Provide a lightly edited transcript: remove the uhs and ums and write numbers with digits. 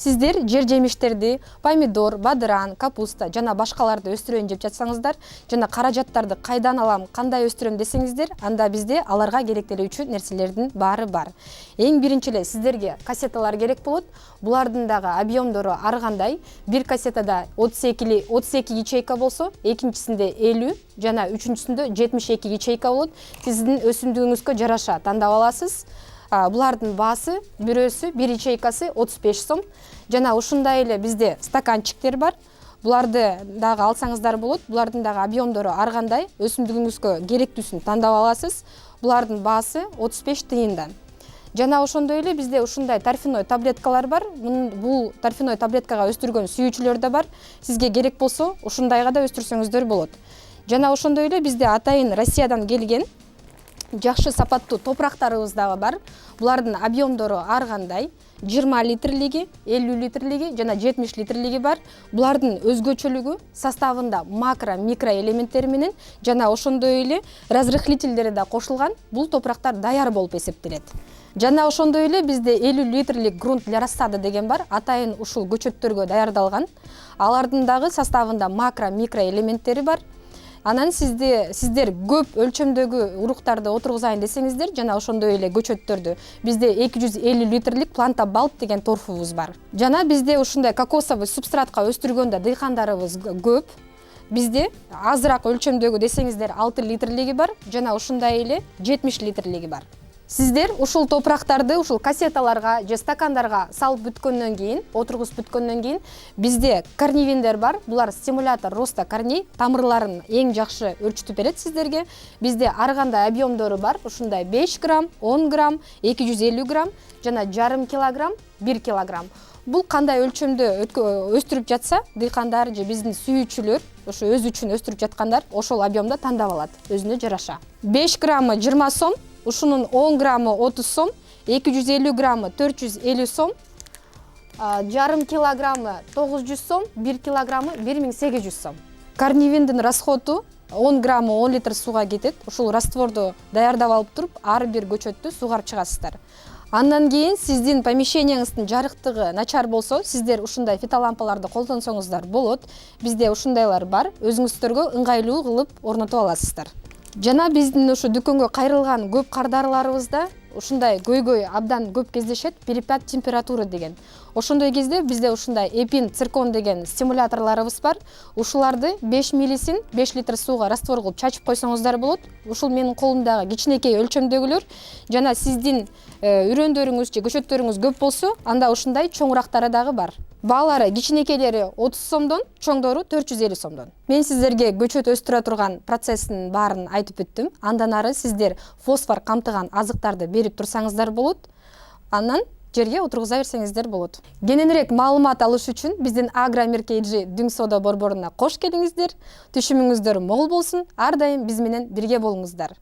Сиздер жер жемиштерди, помидор, бадыран, капуста жана башкаларды өстүрөйүн деп жатсаңыздар, жана каражаттарды кайдан алам, кандай өстүрөм десеңиздер, анда бизде аларга керектелүүчү нерселердин баары бар. Эң биринчи эле сиздерге кассеталар керек болот. Булардын дагы объемдору ар кандай. Бир кассетада 32 ячейка болсо, экинчисинде 50 жана үчүнчүсүндө 72 ячейка болот. Сиздин өсүмдүгүңүзгө жараша тандап аласыз. Булардын баасы бирөөсү, бир ячейкасы 35 сом. Жана ушундай эле бизде стаканчиктер бар. Буларды дагы алсаңыздар болот. Булардын дагы объемдору ар кандай. Өсүмдүгүңүзгө керектүүсүн тандап аласыз. Булардын баасы 35 тыйындан. Жана ошондой эле бизде ушундай торфяной таблеткалар бар. Бул торфяной таблеткага өстүргөн сүйүүчүлөр да бар. Сизге керек болсо, ушундайга да өстүрсөңүздөр болот. Жана ошондой эле бизде атайын Россиядан келген жакшы сапаттуу топурактарыбыз дагы бар. Булардын объемдору ар кандай. 20 литрлиги, 50 литрлиги жана 70 литрлиги бар. Булардын өзгөчөлүгү составында макро, микро элементтери менен жана ошондой эле разрыхлительдери да кошулган. Бул топурактар даяр болуп эсептелет. Жана ошондой эле бизде 50 литрлик грунт для рассады деген бар. Атайын ушул көчөттөргө даярдалган. Алардын дагы составында макро, микро элементтери бар. Анан сиздер көп өлчөмдөгү уруктарды отургузайын десеңиздер, жана ошондой эле көчөттөрдү бизде 250 литрлик планта балт деген торфубуз бар. Жана бизде ушундай кокосовый субстратка өстүргөндө дыйкандарыбыз көп. Бизде азыраак өлчөмдөгү десеңиздер 6 литрлиги бар, жана ушундай эле 70 литрлиги бар. Сиздер ушул топурактарды ушул кассеталарга же стакандарга салып бүткөндөн кийин, отургузуп бүткөндөн кийин бизде корневиндер бар. Булар стимулятор роста корней, тамырларын эң жакшы өлчүтүп берет сиздерге. Бизде ар кандай объемдору бар. Ушундай 5 грамм, 10 грамм, 250 грамм жана жарым килограмм, 1 килограмм. Бул кандай өлчөмдө өстүрүп жатса, дыйкандар же биздин сүйүүчүлөр, ошо өз үчүн өстүрүп жаткандар ошол объемда тандап алат, өзүнө жараша. 5 граммы 20 сом, ушунун 10 граммы 30 сом, 250 граммы 450 сом, жарым килограммы 900 сом, 1 килограммы 1800 сом. Корневиндин расходу 10 граммы 10 литр сууга кетет. Ушул растворду даярдап алып туруп, ар бир көчөттү суугарып чыгасыздар. Андан кийин сиздин помещениеңиздин жарыктыгы начар болсо, сиздер ушундай фитолампаларды колдонсоңуздар болот. Бизде ушундайлар бар. Өзүңүздөргө ыңгайлуу кылып орнотуп аласыздар. Жана биздин ушу дүкөнгө кайрылган көп кардарыларыбызда ушундай көйгөй абдан көп кездешет, перепад температуры деген. Ошондой кезде бизде ушундай эпин циркон деген стимуляторларыбыз бар. Ушуларды 5 миллисин 5 литр сууга раствор кылып чачып койсоңуздар болот. Ушул менин колумдагы кичинекей өлчөмдөгүлөр. Жана сиздин үрөндөрүңүз же көчөттөрүңүз көп болсо, анда ушундай чоңурактары дагы бар. Баалары кичинекейлери 30 сомдон, чоңдору 450 сомдон. Мен сиздерге көчөт өстүрө турган процесстин баарын айтып бүттүм. Андан ары сиздер фосфор камтыган азыктарды берип турсаңыздар болот. Анан жерге отургуза берсеңиздер болот. Кененирээк маалымат алыш үчүн биздин Агромир KG Дүң Соода борборуна кош келиңиздер. Түшүмүңүздөр мол болсун. Ар дайым биз менен бирге болуңуздар.